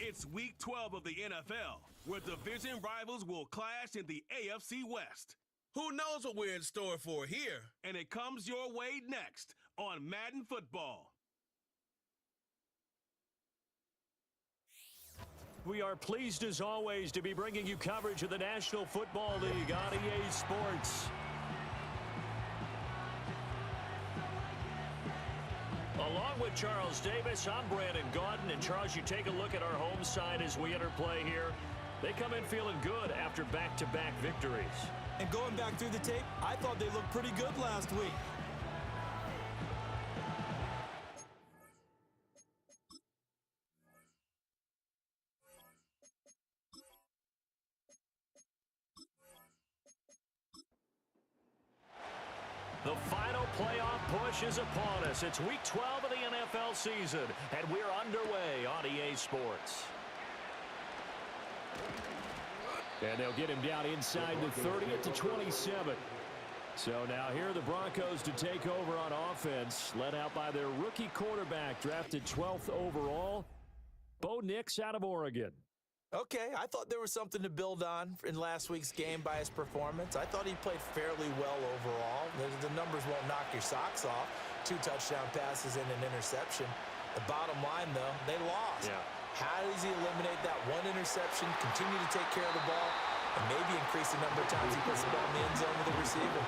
It's Week 12 of the NFL, where division rivals will clash in the AFC West. Who knows what we're in store for here? And it comes your way next on Madden Football. We are pleased as always to be bringing you coverage of the National Football League on EA Sports. Along with Charles Davis, I'm Brandon Gaudin. And Charles, you take a look at our home side as we enter play here. They come in feeling good after back-to-back victories. And going back through the tape, I thought they looked pretty good last week. The final playoff push is upon us. It's Week 12 of the NFL season, and we're underway on EA Sports. And they'll get him down inside the 30 at the 27. So now here are the Broncos to take over on offense, led out by their rookie quarterback, drafted 12th overall, Bo Nix out of Oregon. Okay, I thought there was something to build on in last week's game by his performance. I thought he played fairly well overall. The numbers won't knock your socks off. 2 touchdown passes and an interception. The bottom line, though, they lost. Yeah. How does he eliminate that 1 interception, continue to take care of the ball, and maybe increase the number of times he puts the ball in the end zone with the receiver?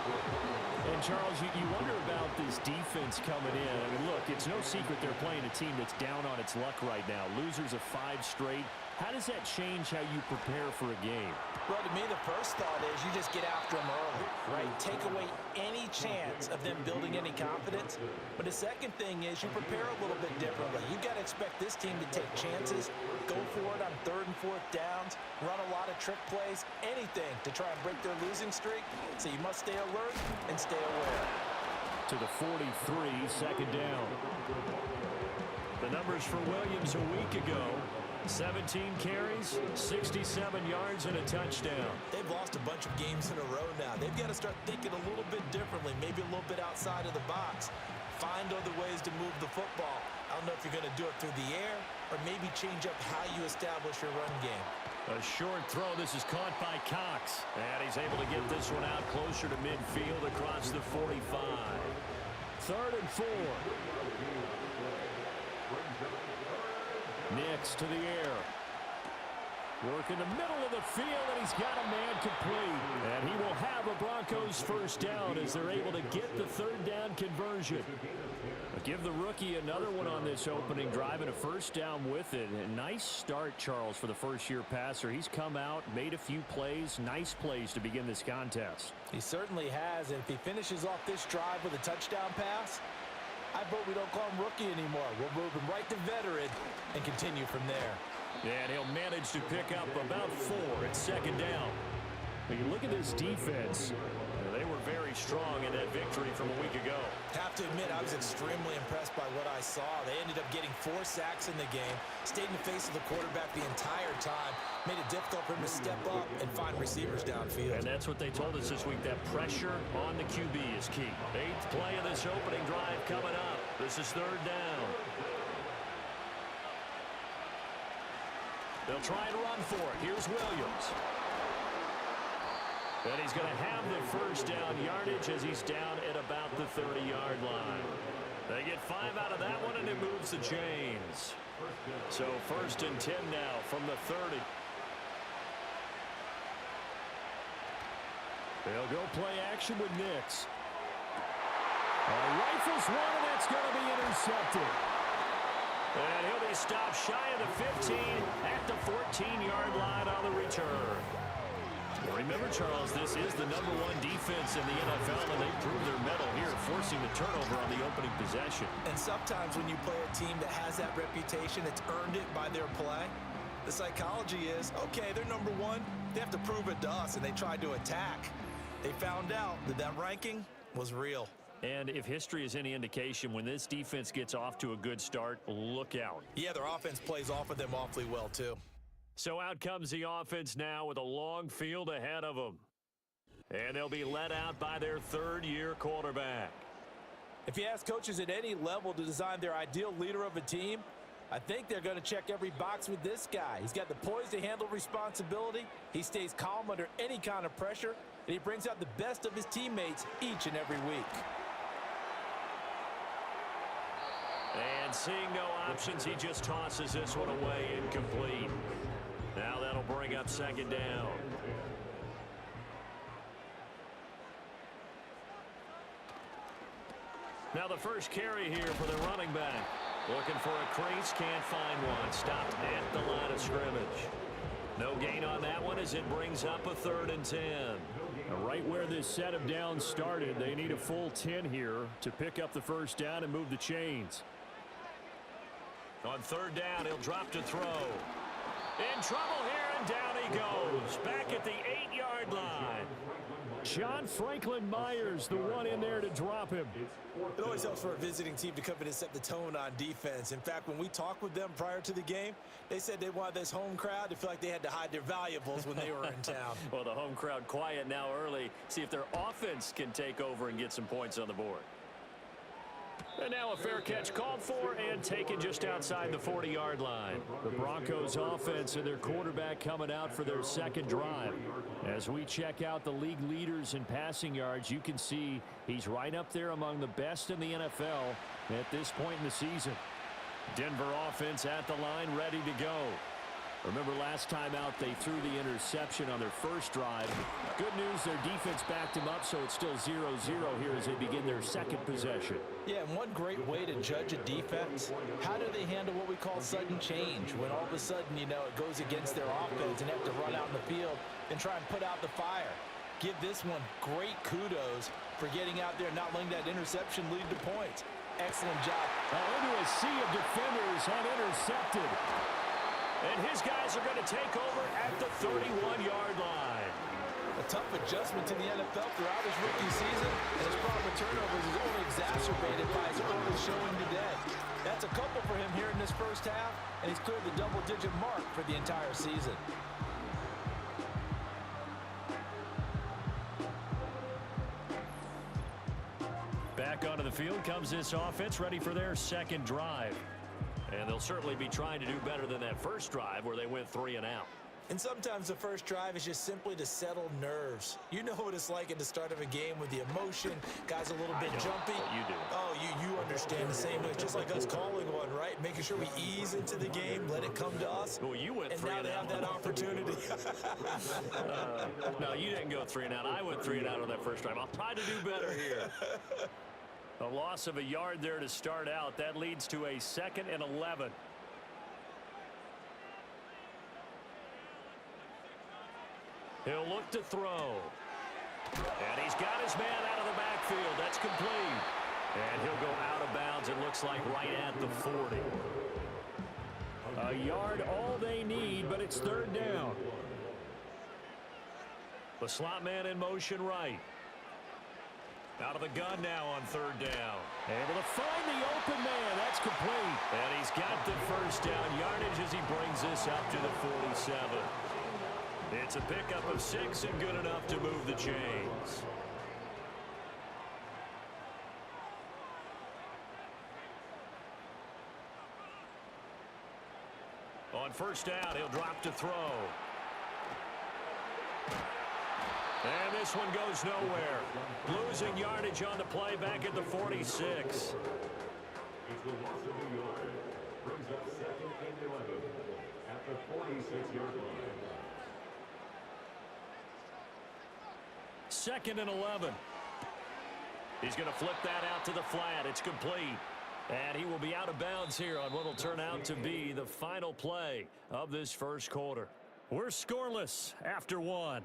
And, Charles, you wonder about this defense coming in. I mean, look, it's no secret they're playing a team that's down on its luck right now. Losers of 5 straight. How does that change how you prepare for a game? Well, to me, the first thought is you just get after them early, right? Take away any chance of them building any confidence. But the second thing is you prepare a little bit differently. You got to expect this team to take chances, go for it on 3rd and 4th downs, run a lot of trick plays, anything to try and break their losing streak. So you must stay alert and stay aware. To the 43, 2nd down. The numbers for Williams a week ago. 17 carries, 67 yards, and a touchdown. They've lost a bunch of games in a row now. They've got to start thinking a little bit differently, maybe a little bit outside of the box. Find other ways to move the football. I don't know if you're going to do it through the air or maybe change up how you establish your run game. A short throw. This is caught by Cox. And he's able to get this one out closer to midfield across the 45. 3rd and 4. Nix to the air. Work in the middle of the field, and he's got a man complete. And he will have a Broncos first down as they're able to get the 3rd down conversion. But give the rookie another one on this opening drive and a first down with it. A nice start, Charles, for the first-year passer. He's come out, made a few plays, nice plays to begin this contest. He certainly has, and if he finishes off this drive with a touchdown pass, I vote we don't call him rookie anymore. We'll move him right to veteran and continue from there. And he'll manage to pick up about 4 at 2nd down. When you look at this defense, they were very strong in that victory from a week ago. Have to admit, I was extremely impressed by what I saw. They ended up getting 4 sacks in the game, stayed in the face of the quarterback the entire time, made it difficult for him to step up and find receivers downfield. And that's what they told us this week, that pressure on the QB is key. 8th play of this opening drive coming up. This is 3rd down. They'll try and run for it. Here's Williams. And he's going to have the first down yardage as he's down at about the 30-yard line. They get 5 out of that one, and it moves the chains. So 1st and 10 now from the 30. They'll go play action with Nix. Rifles one, and that's going to be intercepted. And he'll be stopped shy of the 15 at the 14-yard line on the return. Remember, Charles, this is the #1 defense in the NFL, and they proved their mettle here, forcing the turnover on the opening possession. And sometimes when you play a team that has that reputation, it's earned it by their play. The psychology is, okay, they're #1. They have to prove it to us, and they tried to attack. They found out that that ranking was real. And if history is any indication, when this defense gets off to a good start, look out. Yeah, their offense plays off of them awfully well, too. So out comes the offense now with a long field ahead of them. And they'll be led out by their 3rd-year quarterback. If you ask coaches at any level to design their ideal leader of a team, I think they're going to check every box with this guy. He's got the poise to handle responsibility. He stays calm under any kind of pressure, and he brings out the best of his teammates each and every week. And seeing no options, he just tosses this one away, incomplete. Now that'll bring up second down. Now the first carry here for the running back. Looking for a crease, can't find one. Stopped at the line of scrimmage. No gain on that one as it brings up a 3rd and 10. Right where this set of downs started, they need a full 10 here to pick up the first down and move the chains. On 3rd down, he'll drop to throw. In trouble here, and down he goes. Back at the 8-yard line. John Franklin Myers, the one in there to drop him. It always helps for a visiting team to come in and set the tone on defense. In fact, when we talked with them prior to the game, they said they wanted this home crowd to feel like they had to hide their valuables when they were in town. Well, the home crowd quiet now early. See if their offense can take over and get some points on the board. And now a fair catch called for and taken just outside the 40-yard line. The Broncos offense and their quarterback coming out for their second drive. As we check out the league leaders in passing yards, you can see he's right up there among the best in the NFL at this point in the season. Denver offense at the line, ready to go. Remember last time out they threw the interception on their first drive. Good news, their defense backed them up, so it's still 0-0 here as they begin their second possession. Yeah, and one great way to judge a defense, how do they handle what we call sudden change? When all of a sudden, you know, it goes against their offense and they have to run out in the field and try and put out the fire. Give this one great kudos for getting out there and not letting that interception lead to points. Excellent job. Into a sea of defenders and intercepted. And his guys are going to take over at the 31-yard line. A tough adjustment to the NFL throughout his rookie season, and his problem with turnovers is only exacerbated by his early showing today. That's a couple for him here in this first half, and he's cleared the double-digit mark for the entire season. Back onto the field comes this offense, ready for their second drive. And they'll certainly be trying to do better than that first drive where they went 3 and out. And sometimes the first drive is just simply to settle nerves. You know what it's like at the start of a game with the emotion, guys a little bit jumpy. You do. Oh, you understand the same way. It's just like us calling one, right? Making sure we ease into the game, let it come to us. Well, you went 3 and out. And now they have that opportunity. No, you didn't go 3 and out. I went 3 and out on that first drive. I'll try to do better here. A loss of a yard there to start out. That leads to a 2nd and 11. He'll look to throw. And he's got his man out of the backfield. That's complete. And he'll go out of bounds, it looks like, right at the 40. A yard all they need, but it's 3rd down. The slot man in motion right. Out of the gun now on 3rd down. Able to find the open man. That's complete. And he's got the first down yardage as he brings this up to the 47. It's a pickup of 6 and good enough to move the chains. On 1st down, he'll drop to throw. And this one goes nowhere. Losing yardage on the play back at the 46. It's the loss of a yard. Brings up 2nd and 11 at the 46-yard line. 2nd and 11. He's going to flip that out to the flat. It's complete. And he will be out of bounds here on what will turn out to be the final play of this first quarter. We're scoreless after 1.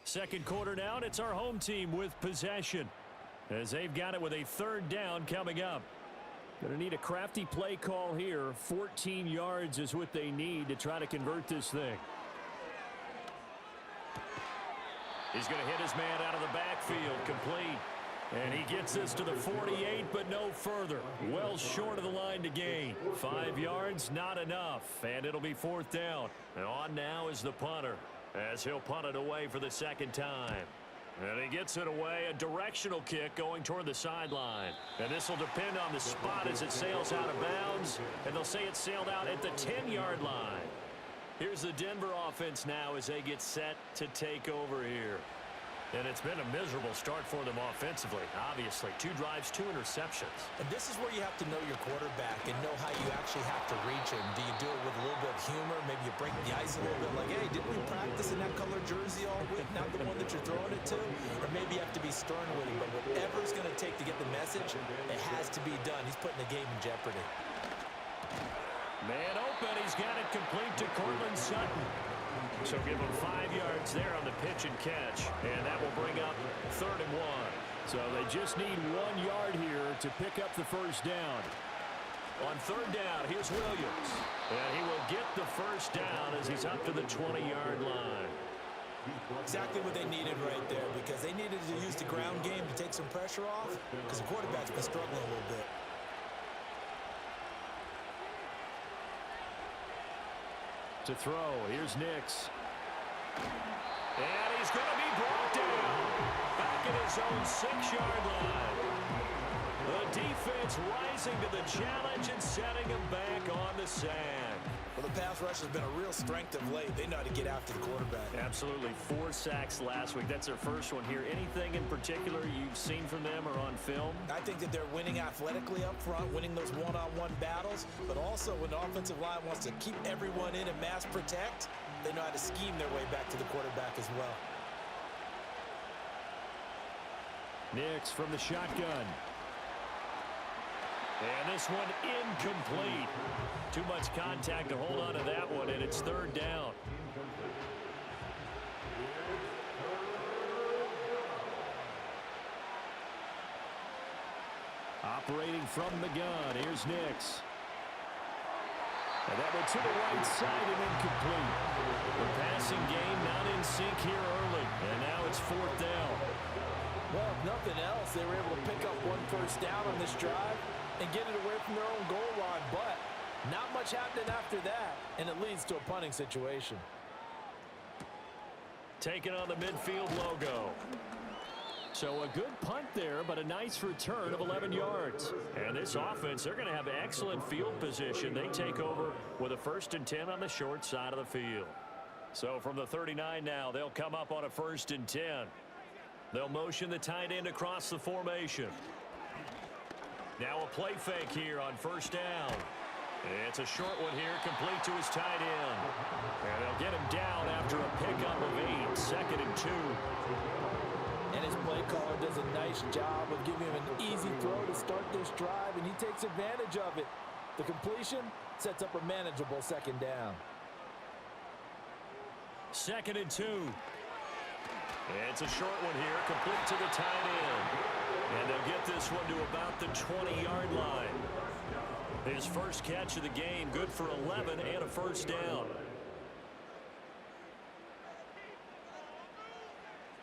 Second quarter now, and it's our home team with possession as they've got it with a 3rd down coming up. Going to need a crafty play call here. 14 yards is what they need to try to convert this thing. He's going to hit his man out of the backfield, complete. And he gets this to the 48, but no further. Well short of the line to gain. 5 yards, not enough. And it'll be 4th down. And on now is the punter. as he'll punt it away for the second time. And he gets it away, a directional kick going toward the sideline. And this will depend on the spot as it sails out of bounds. And they'll say it sailed out at the 10-yard line. Here's the Denver offense now as they get set to take over here. And it's been a miserable start for them offensively, obviously. 2 drives, 2 interceptions. And this is where you have to know your quarterback and know how you actually have to reach him. Do you do it with a little bit of humor? Maybe you break the ice a little bit like, hey, didn't we practice in that color jersey all week, not the one that you're throwing it to? Or maybe you have to be stern with him. But whatever it's going to take to get the message, it has to be done. He's putting the game in jeopardy. Man open. He's got it complete to Cortland Sutton. So give him 5 yards there on the pitch and catch. And that will bring up 3rd and 1. So they just need 1 yard here to pick up the first down. On 3rd down, here's Williams. And he will get the first down as he's up to the 20-yard line. Exactly what they needed right there, because they needed to use the ground game to take some pressure off, because the quarterback's been struggling a little bit. To throw, here's Nix. And he's going to be brought down back at his own 6-yard line. The defense rising to the challenge and setting him back on the sack. Well, the pass rush has been a real strength of late. They know how to get after the quarterback. Absolutely. 4 sacks last week. That's their first one here. Anything in particular you've seen from them or on film? I think that they're winning athletically up front, winning those one-on-one battles, but also when the offensive line wants to keep everyone in and mass protect, they know how to scheme their way back to the quarterback as well. Nix from the shotgun. And this one incomplete. Too much contact to hold on to that one, and it's 3rd down. Operating from the gun, here's Nix. And that one to the right side and incomplete. The passing game not in sync here early, and now it's 4th down. Well, if nothing else, they were able to pick up 1 first down on this drive and get it away from their own goal line, but not much happening after that, and it leads to a punting situation. Taking on the midfield logo. So a good punt there, but a nice return of 11 yards. And this offense, they're going to have excellent field position. They take over with a 1st and 10 on the short side of the field. So from the 39 now, they'll come up on a 1st and 10. They'll motion the tight end across the formation. Now a play fake here on 1st down. It's a short one here, complete to his tight end. And they'll get him down after a pickup of 8, 2nd and 2. And his play caller does a nice job of giving him an easy throw to start this drive, and he takes advantage of it. The completion sets up a manageable 2nd down. 2nd and 2. It's a short one here, complete to the tight end. And they'll get this one to about the 20-yard line. His first catch of the game, good for 11 and a 1st down.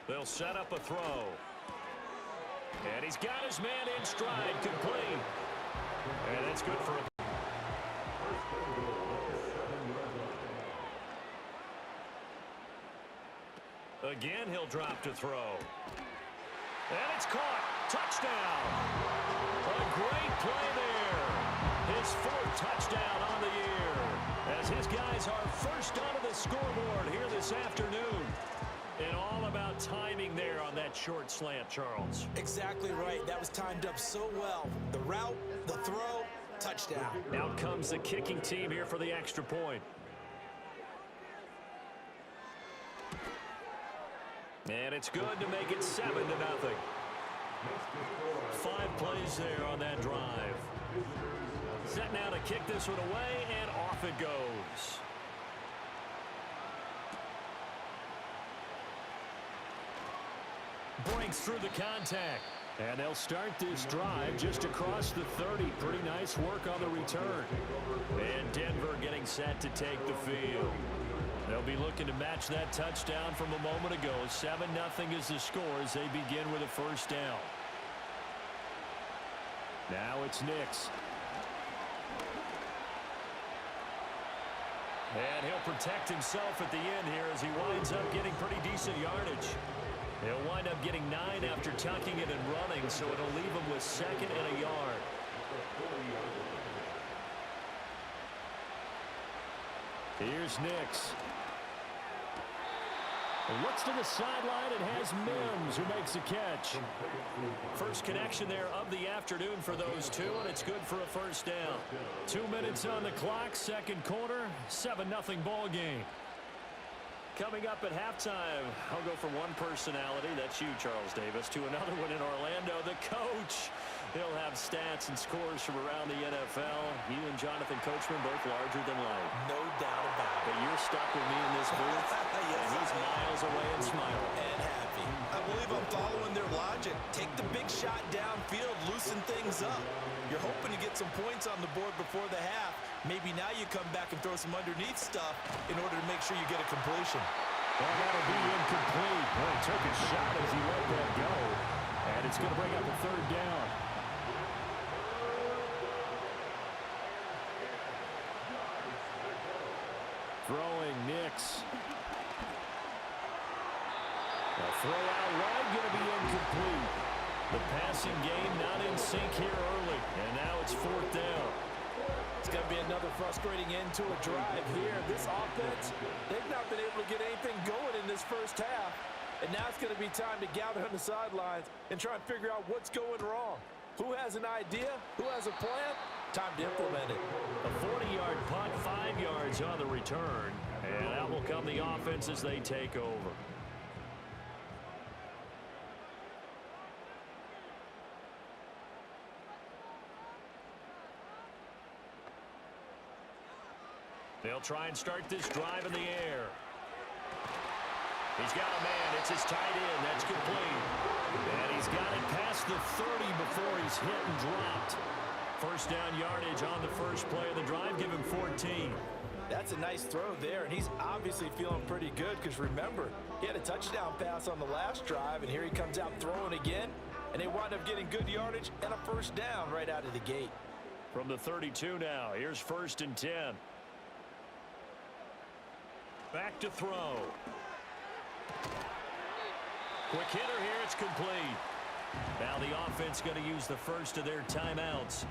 They'll set up a throw. And he's got his man in stride, complete. And that's good for a... Again, he'll drop to throw. And it's caught. Touchdown. A great play there. His 4th touchdown on the year. As his guys are first onto the scoreboard here this afternoon. And all about timing there on that short slant, Charles. Exactly right. That was timed up so well. The route, the throw, touchdown. Out comes the kicking team here for the extra point. And it's good to make it 7-0. 5 plays there on that drive. Set now to kick this one away, and off it goes. Breaks through the contact. And they'll start this drive just across the 30. Pretty nice work on the return. And Denver getting set to take the field. They'll be looking to match that touchdown from a moment ago. 7-0 is the score as they begin with a 1st down. Now it's Nix. And he'll protect himself at the end here as he winds up getting pretty decent yardage. He'll wind up getting 9 after tucking it and running, so it'll leave him with 2nd and a yard. Here's Nix. Looks to the sideline and has Mims who makes a catch. First connection there of the afternoon for those two, and it's good for a first down. 2 minutes on the clock, second quarter, 7-0 ball game. Coming up at halftime, I'll go from one personality, that's you, Charles Davis, to another one in Orlando, the coach. He'll have stats and scores from around the NFL. You and Jonathan Coachman both larger than life. No doubt about it. But you're stuck with me in this booth, Yes, and he's miles away and smiling. And happy. I believe I'm following their logic. Take the big shot downfield, loosen things up. You're hoping to get some points on the board before the half. Maybe now you come back and throw some underneath stuff in order to make sure you get a completion. Well, that'll be incomplete. Well, he took a shot as he let that go. And it's going to bring up a third down. Throwing Nix. A throw out wide, going to be incomplete. The passing game not in sync here early. And now it's 4th down. It's going to be another frustrating end to a drive here. This offense, they've not been able to get anything going in this first half. And now it's going to be time to gather on the sidelines and try and figure out what's going wrong. Who has an idea? Who has a plan? Time to implement it. A 40-yard punt, 5 yards on the return. And out will come the offense as they take over. They'll try and start this drive in the air. He's got a man. It's his tight end. That's complete. And he's got it past the 30 before he's hit and dropped. First down yardage on the first play of the drive. Give him 14. That's a nice throw there, and he's obviously feeling pretty good because, remember, he had a touchdown pass on the last drive, and here he comes out throwing again, and they wind up getting good yardage and a first down right out of the gate. From the 32 now, here's 1st and 10. Back to throw. Quick hitter here, it's complete. Now the offense going to use the first of their timeouts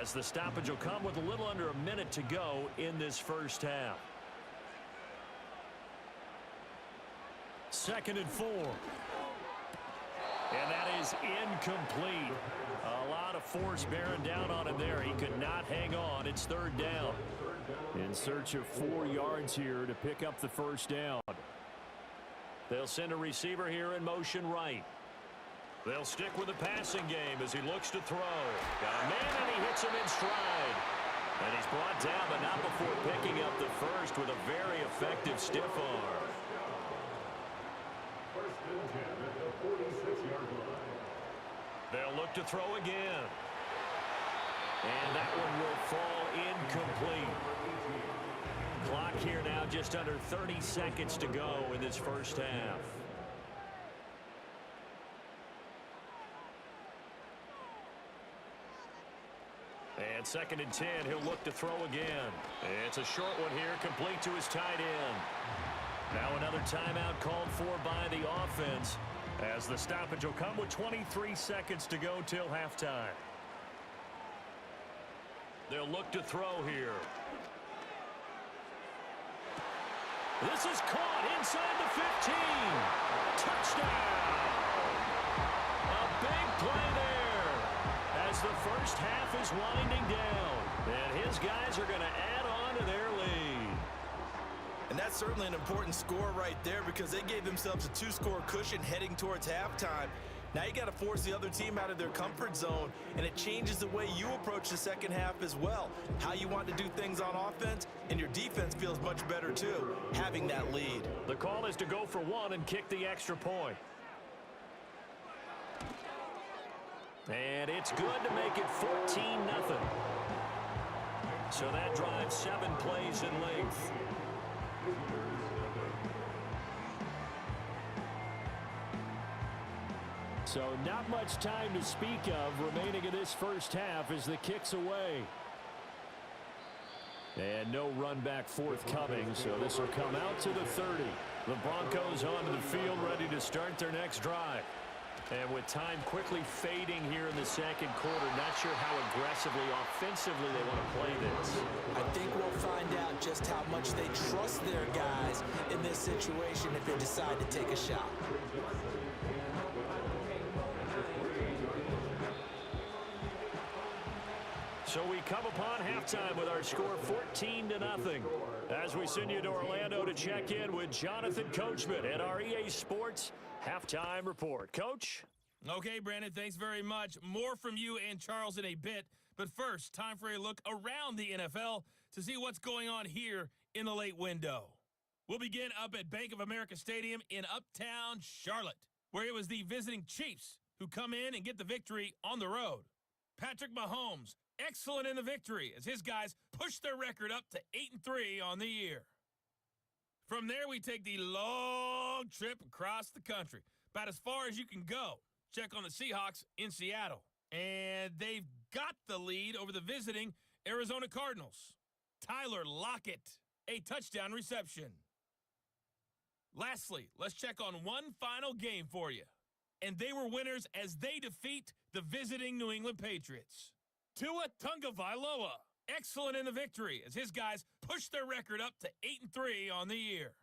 as the stoppage will come with a little under a minute to go in this first half. 2nd and 4. And that is incomplete. A lot of force bearing down on him there. He could not hang on. It's 3rd down. In search of 4 yards here to pick up the first down. They'll send a receiver here in motion right. They'll stick with the passing game as he looks to throw. Got a man, and he hits him in stride. And he's brought down, but not before picking up the first with a very effective stiff arm. 1st and 10 at the 46-yard line. They'll look to throw again. And that one will fall incomplete. Clock here now just under 30 seconds to go in this first half. And 2nd and 10, he'll look to throw again. It's a short one here, complete to his tight end. Now another timeout called for by the offense as the stoppage will come with 23 seconds to go till halftime. They'll look to throw here. This is caught inside the 15. Touchdown! A big play there as the first half is winding down. And his guys are going to add on to their lead. And that's certainly an important score right there because they gave themselves a 2-score cushion heading towards halftime. Now you got to force the other team out of their comfort zone, and it changes the way you approach the second half as well. How you want to do things on offense, and your defense feels much better too, having that lead. The call is to go for 1 and kick the extra point. And it's good to make it 14-0. So that drives 7 plays in length. So not much time to speak of remaining in this first half as the kick's away. And no run back forthcoming, so this will come out to the 30. The Broncos onto the field, ready to start their next drive. And with time quickly fading here in the second quarter, not sure how aggressively, offensively they want to play this. I think we'll find out just how much they trust their guys in this situation if they decide to take a shot. So we come upon halftime with our score 14-0. As we send you to Orlando to check in with Jonathan Coachman at our EA Sports Halftime Report. Coach? Okay, Brandon, thanks very much. More from you and Charles in a bit. But first, time for a look around the NFL to see what's going on here in the late window. We'll begin up at Bank of America Stadium in Uptown Charlotte, where it was the visiting Chiefs who come in and get the victory on the road. Patrick Mahomes, excellent in the victory as his guys push their record up to 8-3 on the year. From there, we take the long trip across the country, about as far as you can go. Check on the Seahawks in Seattle. And they've got the lead over the visiting Arizona Cardinals. Tyler Lockett, a touchdown reception. Lastly, let's check on one final game for you. And they were winners as they defeat the visiting New England Patriots. Tua Tagovailoa, excellent in the victory as his guys push their record up to 8-3 on the year.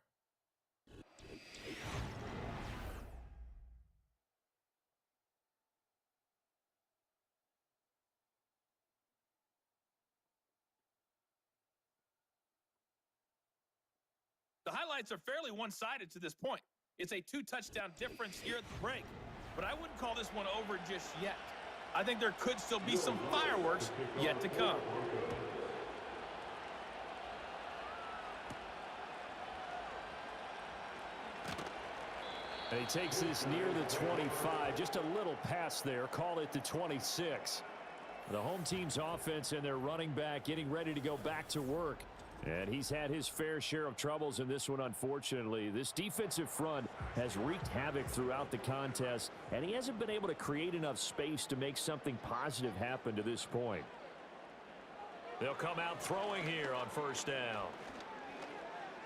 The highlights are fairly one-sided to this point. It's a 2-touchdown difference here at the break, but I wouldn't call this one over just yet. I think there could still be some fireworks yet to come. And he takes this near the 25, just a little pass there, call it the 26. The home team's offense and their running back getting ready to go back to work. And he's had his fair share of troubles in this one, unfortunately. This defensive front has wreaked havoc throughout the contest, and he hasn't been able to create enough space to make something positive happen to this point. They'll come out throwing here on first down.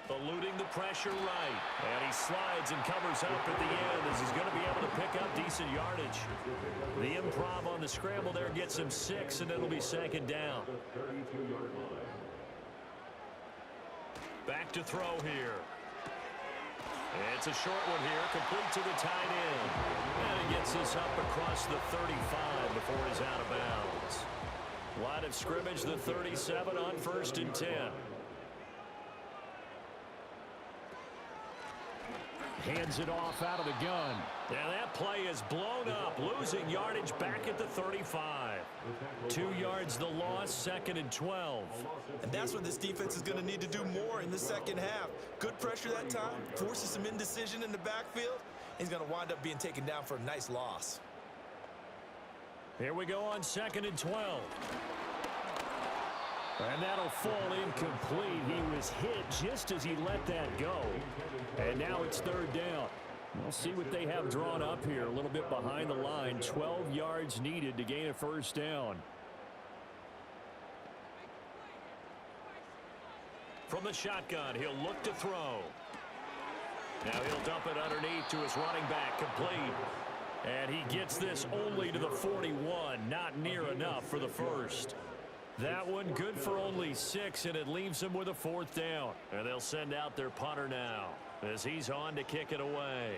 Eluding the pressure right. And he slides and covers up at the end as he's going to be able to pick up decent yardage. The improv on the scramble there gets him 6, and it'll be second down. Back to throw here. It's a short one here, complete to the tight end. And he gets this up across the 35 before he's out of bounds. Line of scrimmage, the 37 on 1st and 10. Hands it off out of the gun. And that play is blown up, losing yardage back at the 35. 2 yards the loss, 2nd and 12. And that's when this defense is going to need to do more in the second half. Good pressure that time, forces some indecision in the backfield. He's going to wind up being taken down for a nice loss. Here we go on 2nd and 12. And that'll fall incomplete. He was hit just as he let that go. And now it's 3rd down. We'll see what they have drawn up here. A little bit behind the line. 12 yards needed to gain a 1st down. From the shotgun, he'll look to throw. Now he'll dump it underneath to his running back, complete. And he gets this only to the 41. Not near enough for the first. That one good for only 6, and it leaves him with a 4th down. And they'll send out their punter now as he's on to kick it away.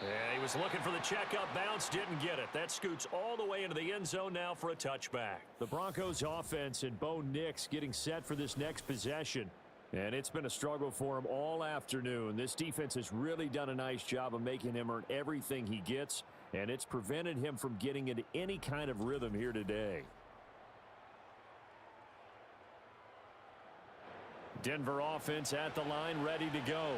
Yeah, he was looking for the checkup bounce, didn't get it. That scoots all the way into the end zone now for a touchback. The Broncos offense and Bo Nix getting set for this next possession. And it's been a struggle for him all afternoon. This defense has really done a nice job of making him earn everything he gets, and it's prevented him from getting into any kind of rhythm here today. Denver offense at the line, ready to go.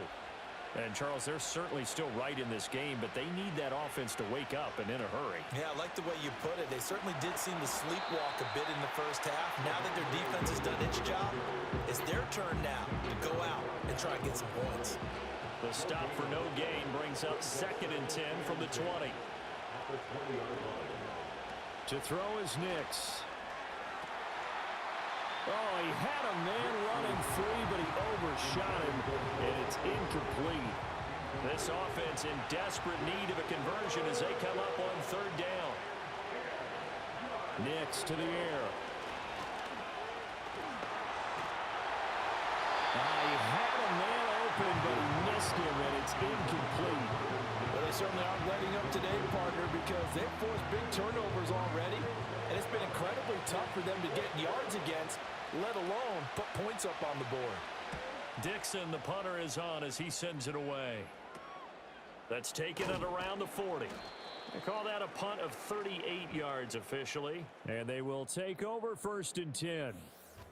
And, Charles, they're certainly still right in this game, but they need that offense to wake up and in a hurry. Yeah, I like the way you put it. They certainly did seem to sleepwalk a bit in the first half. Now that their defense has done its job, it's their turn now to go out and try and get some points. The stop for no gain brings up 2nd and 10 from the 20. To throw is Nix. Oh, he had a man running free, but he overshot him, and it's incomplete. This offense in desperate need of a conversion as they come up on third down. Nix to the air. He had a man open, but he missed him, and it's incomplete. Well, they certainly aren't letting up today, partner, because they've forced big turnovers already, and it's been incredibly tough for them to get yards against, let alone put points up on the board. Dixon, the punter, is on as he sends it away. That's taken at around the 40. They call that a punt of 38 yards officially. And they will take over 1st and 10.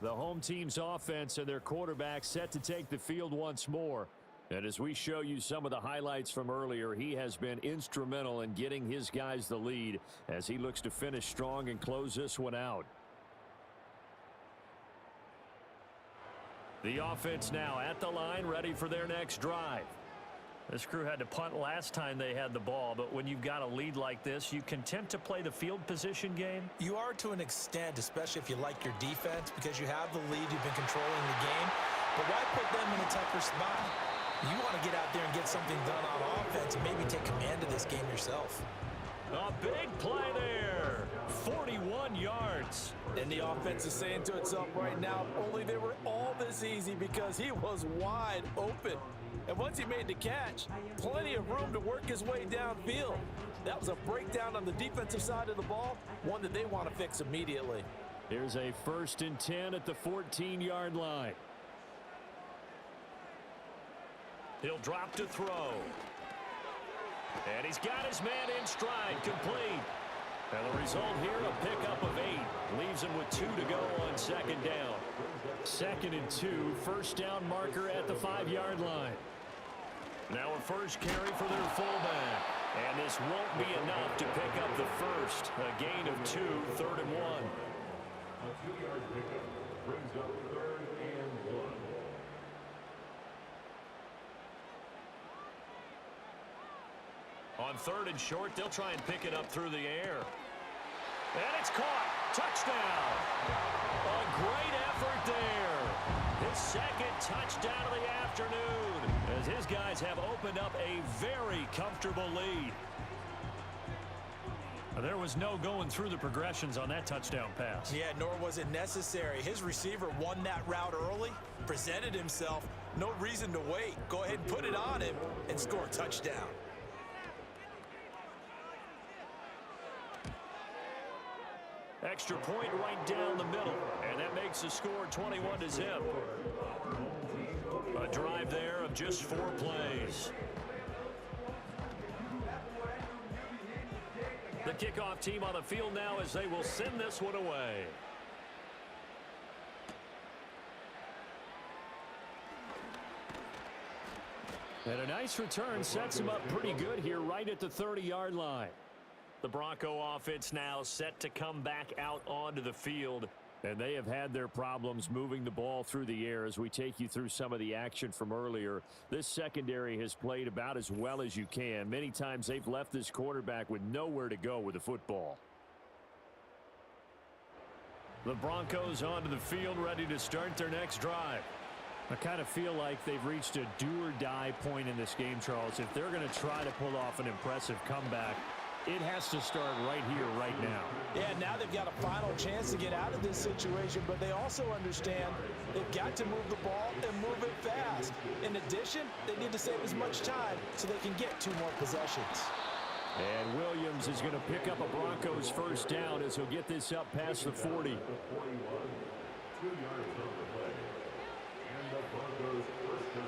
The home team's offense and their quarterback set to take the field once more. And as we show you some of the highlights from earlier, he has been instrumental in getting his guys the lead as he looks to finish strong and close this one out. The offense now at the line, ready for their next drive. This crew had to punt last time they had the ball, but when you've got a lead like this, you content to play the field position game? You are to an extent, especially if you like your defense, because you have the lead, you've been controlling the game. But why put them in a tougher spot? You want to get out there and get something done on offense and maybe take command of this game yourself. A big play there. 41 yards. And the offense is saying to itself right now, only they were all this easy because he was wide open. And once he made the catch, plenty of room to work his way downfield. That was a breakdown on the defensive side of the ball, one that they want to fix immediately. Here's a 1st and 10 at the 14-yard line. He'll drop to throw. And he's got his man in stride, complete. And the result here, a pickup of 8. Leaves him with 2 to go on 2nd down. 2nd and 2, 1st down marker at the 5-yard line. Now a first carry for their fullback. And this won't be enough to pick up the first. A gain of 2, 3rd and 1. A 2-yard pickup brings up 3rd and 1. On 3rd and short, they'll try and pick it up through the air. And it's caught. Touchdown. A great effort there. His 2nd touchdown of the afternoon as his guys have opened up a very comfortable lead. There was no going through the progressions on that touchdown pass. Yeah, nor was it necessary. His receiver won that route early, presented himself. No reason to wait. Go ahead and put it on him and score a touchdown. Extra point right down the middle, and that makes the score 21-0. A drive there of just 4 plays. The kickoff team on the field now as they will send this one away. And a nice return sets him up pretty good here right at the 30-yard line. The Bronco offense now set to come back out onto the field. And they have had their problems moving the ball through the air as we take you through some of the action from earlier. This secondary has played about as well as you can. Many times they've left this quarterback with nowhere to go with the football. The Broncos onto the field ready to start their next drive. I kind of feel like they've reached a do-or-die point in this game, Charles. If they're going to try to pull off an impressive comeback, it has to start right here, right now. Yeah, now they've got a final chance to get out of this situation, but they also understand they've got to move the ball and move it fast. In addition, they need to save as much time so they can get 2 more possessions. And Williams is going to pick up a Broncos first down as he'll get this up past the 40. 2 yards on the play. And the Broncos first down.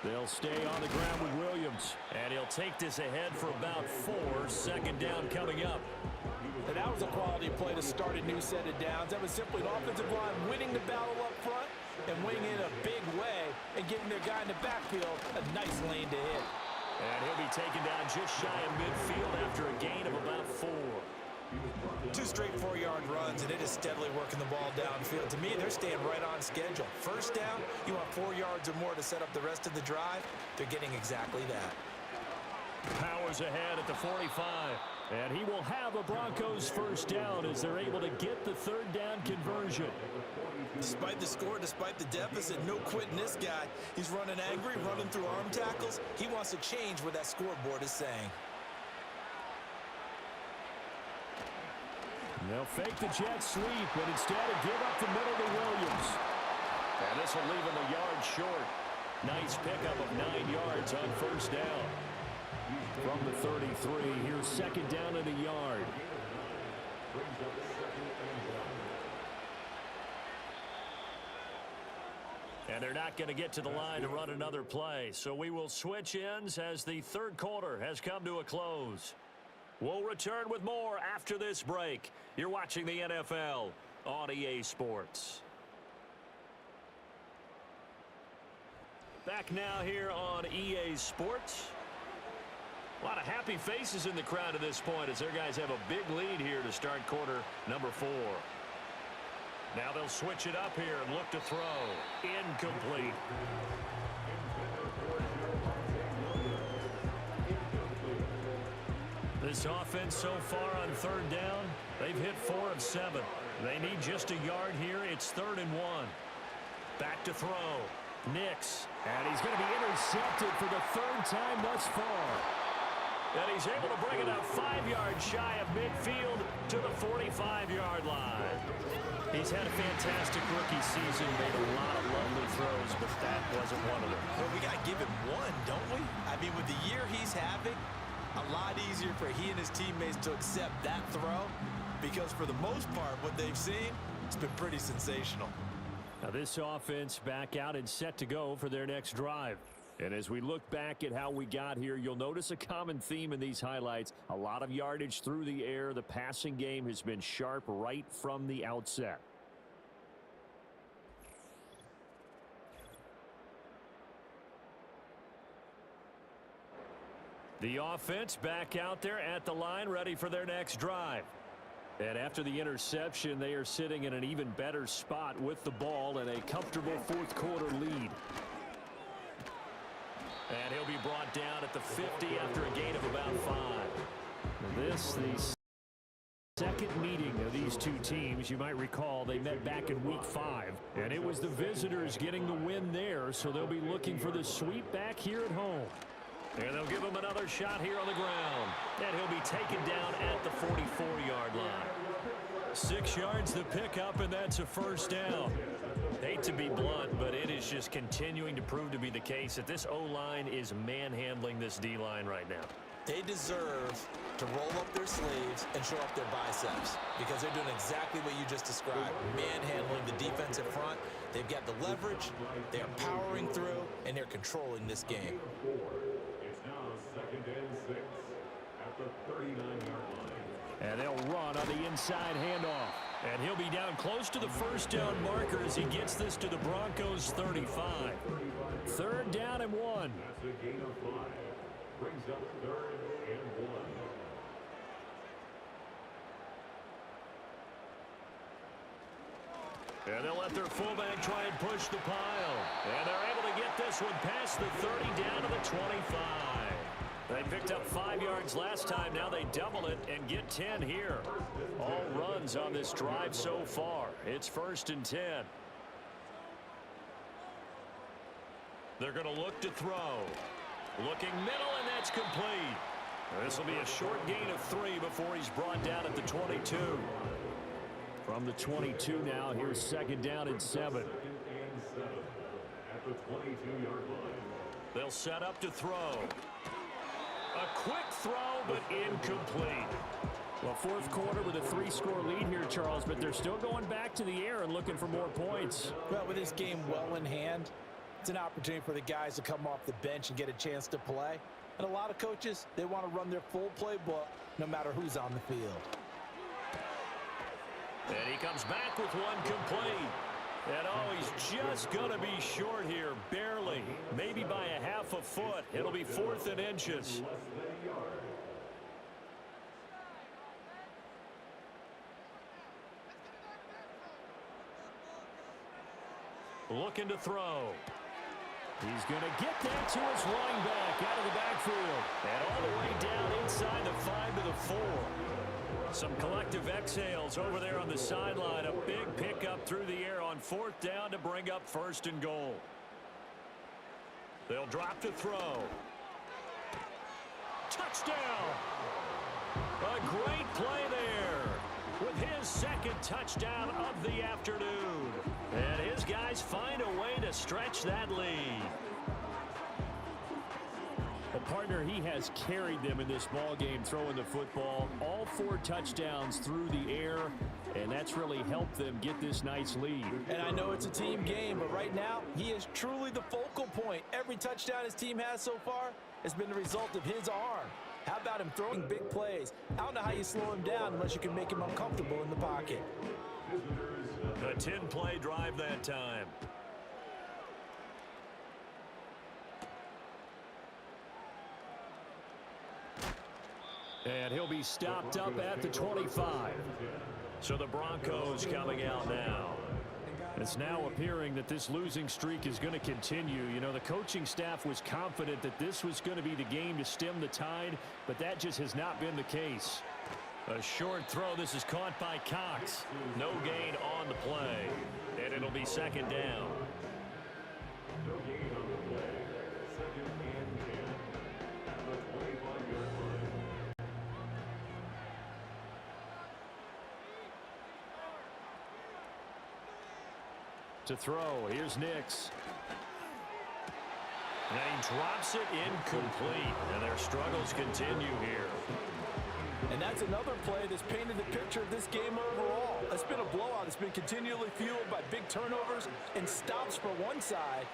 They'll stay on the ground with Williams. And he'll take this ahead for about 4. 2nd down coming up. And that was a quality play to start a new set of downs. That was simply an offensive line winning the battle up front and winning it a big way and giving their guy in the backfield a nice lane to hit. And he'll be taken down just shy of midfield after a gain of about 4. 2 straight 4-yard runs, and it is steadily working the ball downfield. To me, they're staying right on schedule. First down, you want 4 yards or more to set up the rest of the drive. They're getting exactly that. Powers ahead at the 45. And he will have a Broncos first down as they're able to get the third down conversion. Despite the score, despite the deficit, no quitting this guy. He's running angry, running through arm tackles. He wants to change what that scoreboard is saying. They'll fake the jet sweep, but instead give up the middle to Williams. And this will leave him a yard short. Nice pickup of 9 yards on first down. From the 33, here's second down and a yard. And they're not going to get to the line to run another play. So we will switch ends as the third quarter has come to a close. We'll return with more after this break. You're watching the NFL on EA Sports. Back now here on EA Sports. A lot of happy faces in the crowd at this point as their guys have a big lead here to start quarter number 4. Now they'll switch it up here and look to throw. Incomplete. This offense so far on third down, they've hit 4 of 7. They need just a yard here. It's 3rd and 1. Back to throw. Nix. And he's going to be intercepted for the 3rd time thus far. And he's able to bring it up 5 yards shy of midfield to the 45-yard line. He's had a fantastic rookie season, made a lot of lovely throws, but that wasn't one of them. Well, we got to give him one, don't we? I mean, with the year he's having, a lot easier for he and his teammates to accept that throw because for the most part, what they've seen, it's been pretty sensational. Now this offense back out and set to go for their next drive. And as we look back at how we got here, you'll notice a common theme in these highlights. A lot of yardage through the air. The passing game has been sharp right from the outset. The offense back out there at the line, ready for their next drive. And after the interception, they are sitting in an even better spot with the ball and a comfortable fourth quarter lead. And he'll be brought down at the 50 after a gain of about 5. This, the second meeting of these two teams. You might recall they met back in week 5. And it was the visitors getting the win there, so they'll be looking for the sweep back here at home. And they'll give him another shot here on the ground. And he'll be taken down at the 44-yard line. 6 yards to pick up, and that's a first down. Hate to be blunt, but it is just continuing to prove to be the case that this O-line is manhandling this D-line right now. They deserve to roll up their sleeves and show up their biceps because they're doing exactly what you just described, manhandling the defensive front. They've got the leverage, they're powering through, and they're controlling this game. It's now 2nd and 6 at the 39-yard line. And they'll run on the inside handoff. And he'll be down close to the first down marker as he gets this to the Broncos 35. 3rd down and 1. That's a gain of 5. Brings up 3rd and 1. And they'll let their fullback try and push the pile. And they're able to get this one past the 30 down to the 25. They picked up 5 yards last time. Now they double it and get 10 here. All runs on this drive so far. It's 1st and 10. They're going to look to throw. Looking middle, and that's complete. This will be a short gain of 3 before he's brought down at the 22. From the 22 now, here's 2nd down and 7. 2nd and 7 at the 22-yard line. They'll set up to throw. A quick throw, but incomplete. Well, fourth quarter with a 3-score lead here, Charles, but they're still going back to the air and looking for more points. Well, with this game well in hand, it's an opportunity for the guys to come off the bench and get a chance to play. And a lot of coaches, they want to run their full playbook no matter who's on the field. And he comes back with one complete. And oh, he's just going to be short here, barely, maybe by a half a foot. It'll be 4th and inches. Looking to throw. He's going to get that to his running back out of the backfield. And all the way down inside the 5 to the 4. Some collective exhales over there on the sideline. A big pickup through the air on 4th down to bring up 1st and goal. They'll drop to throw. Touchdown! A great play there with his 2nd touchdown of the afternoon. And his guys find a way to stretch that lead. A partner, he has carried them in this ball game throwing the football. All 4 touchdowns through the air, and that's really helped them get this nice lead. And I know it's a team game, but right now, he is truly the focal point. Every touchdown his team has so far has been the result of his arm. How about him throwing big plays? I don't know how you slow him down unless you can make him uncomfortable in the pocket. A 10-play drive that time. And he'll be stopped up at the 25. So the Broncos coming out now. It's now appearing that this losing streak is going to continue. You know, the coaching staff was confident that this was going to be the game to stem the tide, but that just has not been the case. A short throw. This is caught by Cox. No gain on the play. And it'll be 2nd down. No gain on the play. 2nd and 10 at the 25-yard line. To throw. Here's Nix. And he drops it incomplete. And their struggles continue here. And that's another play that's painted the picture of this game overall. It's been a blowout. It's been continually fueled by big turnovers and stops for one side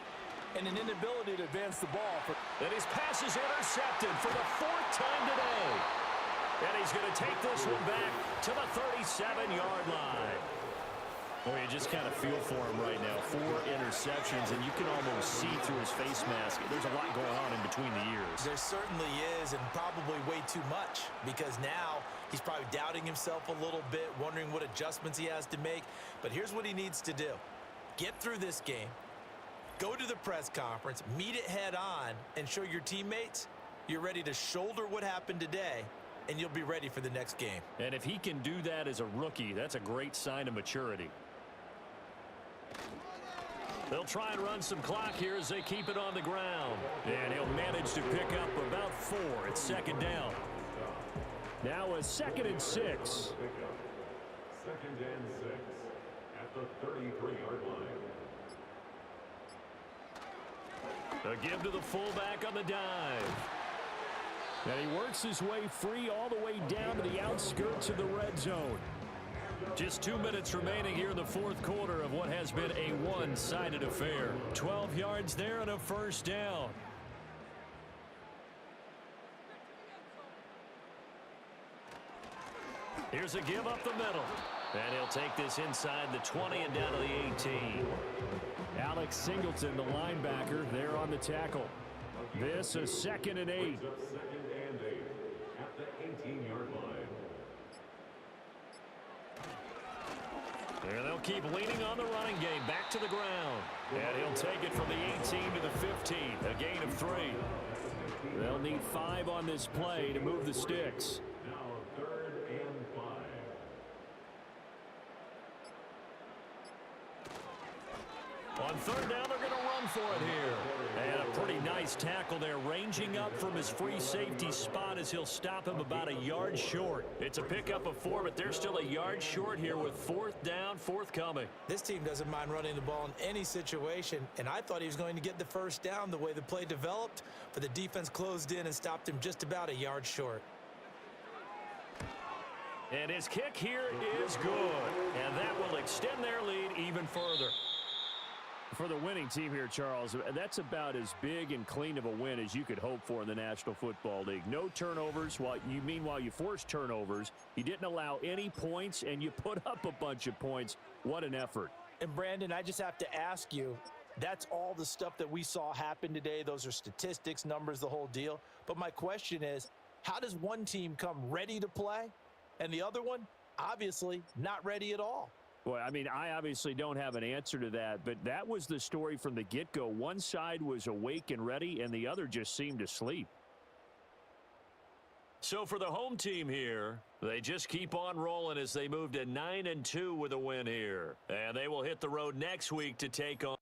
and an inability to advance the ball. And his pass is intercepted for the 4th time today. And he's going to take this one back to the 37-yard line. Boy, you just kind of feel for him right now. 4 interceptions, and you can almost see through his face mask. There's a lot going on in between the ears. There certainly is, and probably way too much, because now he's probably doubting himself a little bit, wondering what adjustments he has to make. But here's what he needs to do. Get through this game, go to the press conference, meet it head on, and show your teammates you're ready to shoulder what happened today, and you'll be ready for the next game. And if he can do that as a rookie, that's a great sign of maturity. They'll try and run some clock here as they keep it on the ground. And he'll manage to pick up about 4. It's 2nd down. Now a 2nd and 6. 2nd and 6 at the 33-yard line. A give to the fullback on the dive. And he works his way free all the way down to the outskirts of the red zone. Just 2 minutes remaining here in the 4th quarter of what has been a one-sided affair. 12 yards there and a 1st down. Here's a give up the middle. And he'll take this inside the 20 and down to the 18. Alex Singleton, the linebacker, there on the tackle. This is 2nd and 8. 2nd and 8 at the 18-yard line. And they'll keep leaning on the running game back to the ground. And he'll take it from the 18 to the 15, a gain of 3. They'll need 5 on this play to move the sticks. Now 3rd and 5. On 3rd down, they're going to run for it here. And a pretty nice tackle there, ranging up from his free safety spot as he'll stop him about a yard short. It's a pickup of 4, but they're still a yard short here with 4th down, forthcoming. This team doesn't mind running the ball in any situation, and I thought he was going to get the 1st down the way the play developed, but the defense closed in and stopped him just about a yard short. And his kick here is good, and that will extend their lead even further. For the winning team here, Charles, that's about as big and clean of a win as you could hope for in the National Football League. No turnovers. Meanwhile, you forced turnovers. You didn't allow any points, and you put up a bunch of points. What an effort. And, Brandon, I just have to ask you, that's all the stuff that we saw happen today. Those are statistics, numbers, the whole deal. But my question is, how does one team come ready to play, and the other one, obviously, not ready at all? Well, I mean, I obviously don't have an answer to that, but that was the story from the get-go. One side was awake and ready, and the other just seemed to sleep. So for the home team here, they just keep on rolling as they move to 9-2 with a win here. And they will hit the road next week to take on